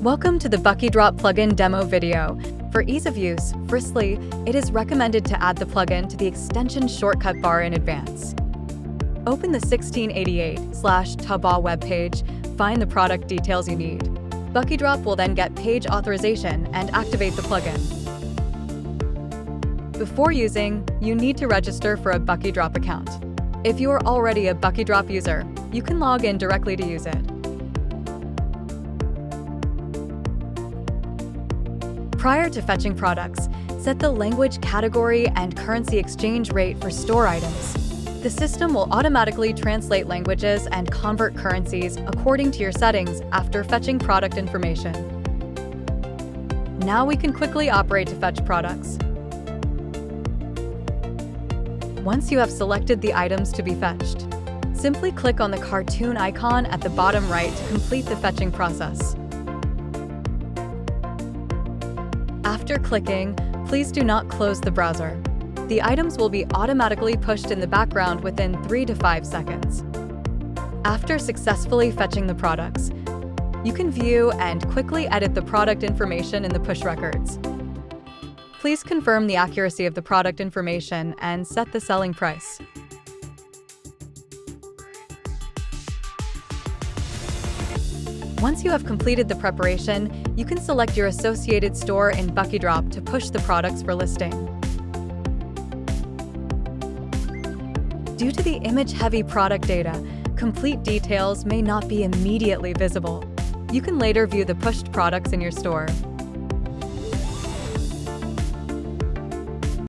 Welcome to the BuckyDrop plugin demo video. For ease of use, firstly, it is recommended to add the plugin to the extension shortcut bar in advance. Open the 1688/Taobao webpage, find the product details you need. BuckyDrop will then get page authorization and activate the plugin. Before using, you need to register for a BuckyDrop account. If you are already a BuckyDrop user, you can log in directly to use it. Prior to fetching products, set the language, category, and currency exchange rate for store items. The system will automatically translate languages and convert currencies according to your settings after fetching product information. Now we can quickly operate to fetch products. Once you have selected the items to be fetched, simply click on the cartoon icon at the bottom right to complete the fetching process. After clicking, please do not close the browser. The items will be automatically pushed in the background within 3 to 5 seconds. After successfully fetching the products, you can view and quickly edit the product information in the push records. Please confirm the accuracy of the product information and set the selling price. Once you have completed the preparation, you can select your associated store in BuckyDrop to push the products for listing. Due to the image-heavy product data, complete details may not be immediately visible. You can later view the pushed products in your store.